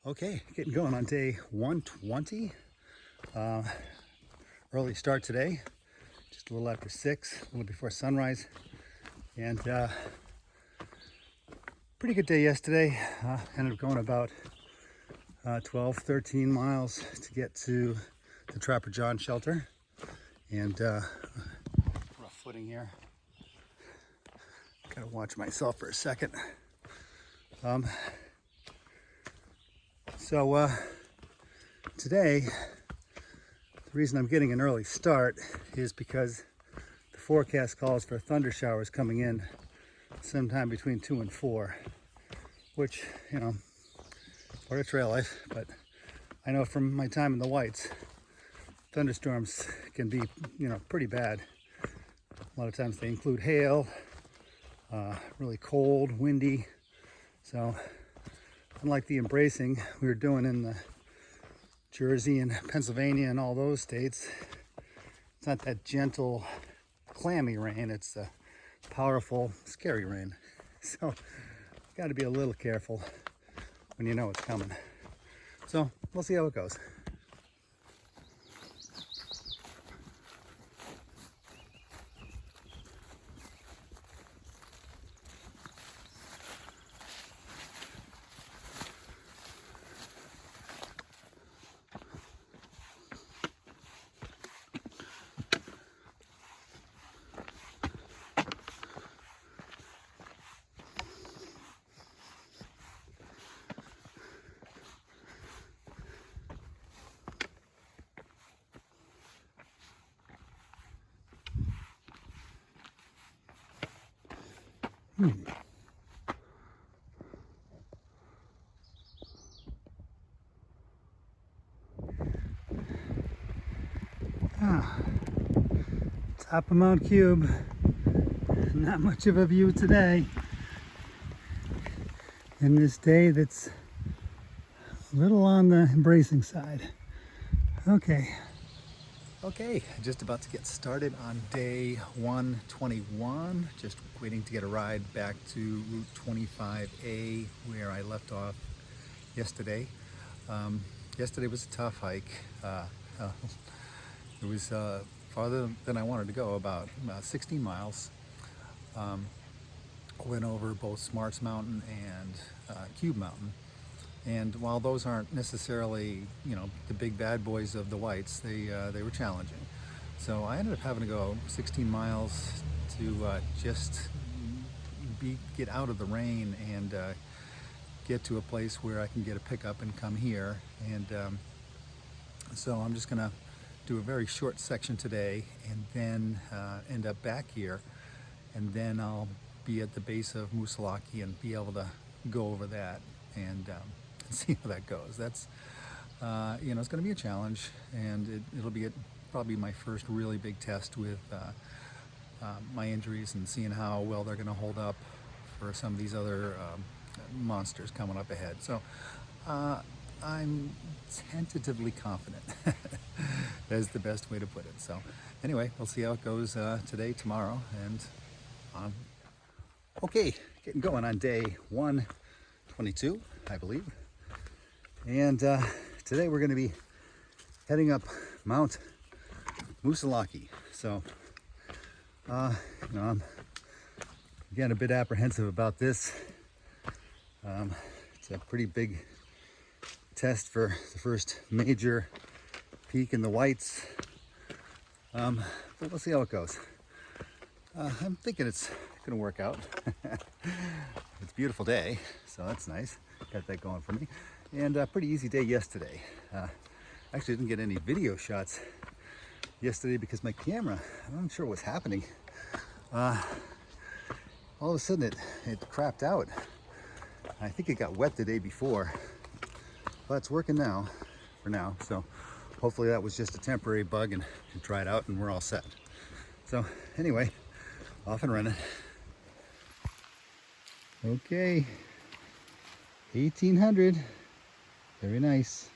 Okay, getting going on day 120. Early start today, just a little after 6, a little before sunrise. And pretty good day yesterday. Ended up going about 12, 13 miles to get to the Trapper John shelter. And rough footing here. Gotta watch myself for a second. So today, the reason I'm getting an early start is because the forecast calls for thunder showers coming in sometime between 2 and 4, which, you know, part of trail life, but I know from my time in the Whites, thunderstorms can be, you know, pretty bad. A lot of times they include hail, really cold, windy. So unlike the embracing we were doing in the Jersey and Pennsylvania and all those states, it's not that gentle, clammy rain. It's a powerful, scary rain. So got to be a little careful when you know it's coming. So we'll see how it goes. Top of Mount Cube. Not much of a view today. In this day that's a little on the embracing side. Okay, just about to get started on day 121. Just waiting to get a ride back to Route 25A where I left off yesterday. Yesterday was a tough hike. It was farther than I wanted to go, about 16 miles. Went over both Smarts Mountain and Cube Mountain. And while those aren't necessarily, you know, the big bad boys of the Whites, they were challenging. So I ended up having to go 16 miles to just get out of the rain and get to a place where I can get a pickup and come here. And so I'm just gonna do a very short section today and then end up back here. And then I'll be at the base of Moosilauke and be able to go over that and see how that goes. That's, you know, it's going to be a challenge, and it'll be probably my first really big test with my injuries and seeing how well they're going to hold up for some of these other monsters coming up ahead. So I'm tentatively confident. That's the best way to put it. So anyway, we'll see how it goes today, tomorrow, and on. Okay, getting going on day 122, I believe. And today we're going to be heading up Mount Moosilauke. So, you know, I'm again a bit apprehensive about this. It's a pretty big test for the first major peak in the Whites. But we'll see how it goes. I'm thinking it's going to work out. It's a beautiful day, so that's nice. Got that going for me. And a pretty easy day yesterday. Actually didn't get any video shots yesterday because my camera, I'm not sure what's happening. All of a sudden it crapped out. I think it got wet the day before, but it's working now, for now. So hopefully that was just a temporary bug and it dried out and we're all set. So anyway, off and running. Okay, 1800. Very nice.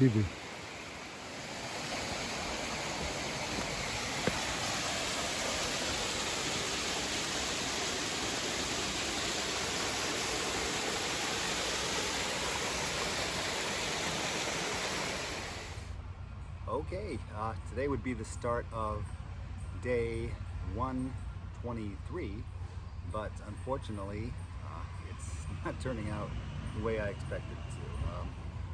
TV. Okay, today would be the start of day 123, but unfortunately, it's not turning out the way I expected it to.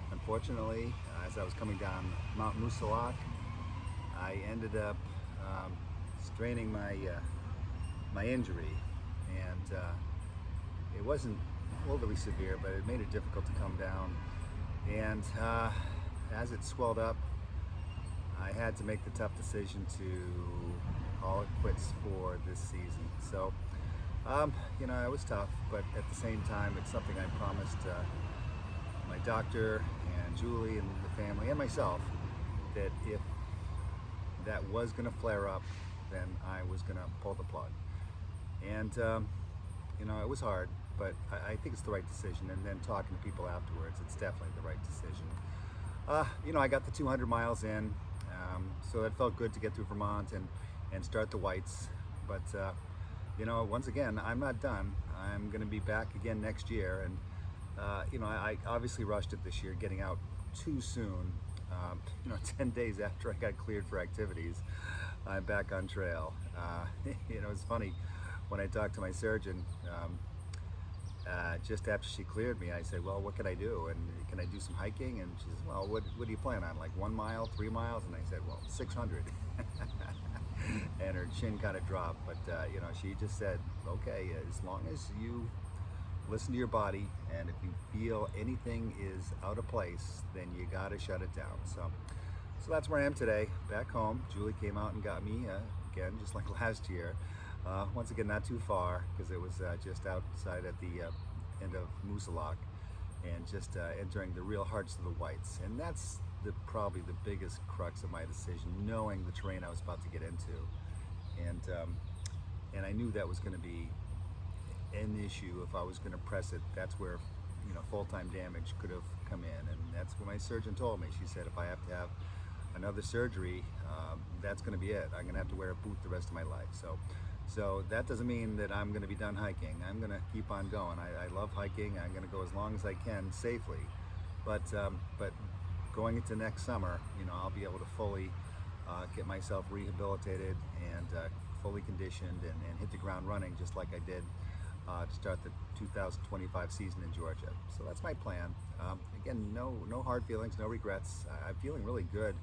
Unfortunately, as I was coming down Mount Musalak, I ended up straining my injury, and it wasn't overly severe, but it made it difficult to come down. And as it swelled up, I had to make the tough decision to call it quits for this season. So, it was tough, but at the same time, it's something I promised my doctor and Julie and the family and myself that if that was going to flare up, then I was going to pull the plug. And, it was hard, but I think it's the right decision. And then talking to people afterwards, it's definitely the right decision. I got the 200 miles in. So that felt good to get through Vermont and start the whites. But, once again, I'm not done. I'm going to be back again next year. And, I obviously rushed it this year, getting out too soon. 10 days after I got cleared for activities, I'm back on trail. It's funny, when I talked to my surgeon, just after she cleared me, I said, well, what can I do? And can I do some hiking? And she says, well, what do you plan on? Like 1 mile, 3 miles? And I said, well, 600. And her chin kind of dropped. But, she just said, okay, as long as you listen to your body, and if you feel anything is out of place, then you got to shut it down. So that's where I am today, back home. Julie came out and got me, again, just like last year. Once again, not too far, because it was just outside at the end of Musalak, and just entering the real hearts of the whites. And that's probably the biggest crux of my decision, knowing the terrain I was about to get into. And I knew that was going to be an issue if I was going to press it. That's where full-time damage could have come in, and that's what my surgeon told me. She said if I have to have another surgery, that's going to be it. I'm going to have to wear a boot the rest of my life. So that doesn't mean that I'm going to be done hiking. I'm going to keep on going. I love hiking. I'm going to go as long as I can safely. But going into next summer, I'll be able to fully get myself rehabilitated and fully conditioned and hit the ground running just like I did to start the 2025 season in Georgia. So that's my plan. Again, no hard feelings, no regrets. I'm feeling really good.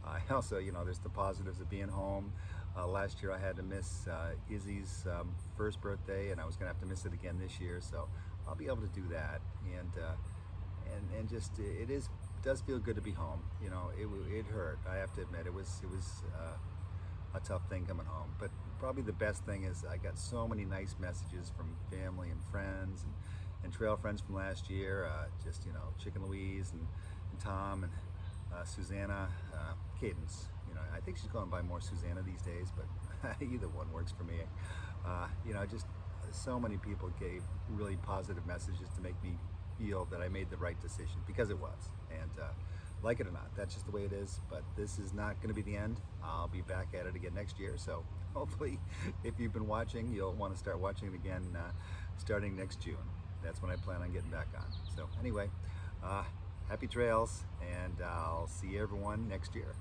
I also, there's the positives of being home. Last year I had to miss Izzy's first birthday, and I was going to have to miss it again this year. So I'll be able to do that, and just it does feel good to be home. It hurt. I have to admit, it was a tough thing coming home. But probably the best thing is I got so many nice messages from family and friends and trail friends from last year. Chicken Louise and Tom and Susanna, Cadence. I think she's going by more Susanna these days, but either one works for me. Just so many people gave really positive messages to make me feel that I made the right decision, because it was. And like it or not, that's just the way it is. But this is not going to be the end. I'll be back at it again next year. So hopefully, if you've been watching, you'll want to start watching it again starting next June. That's when I plan on getting back on. So anyway, happy trails, and I'll see everyone next year.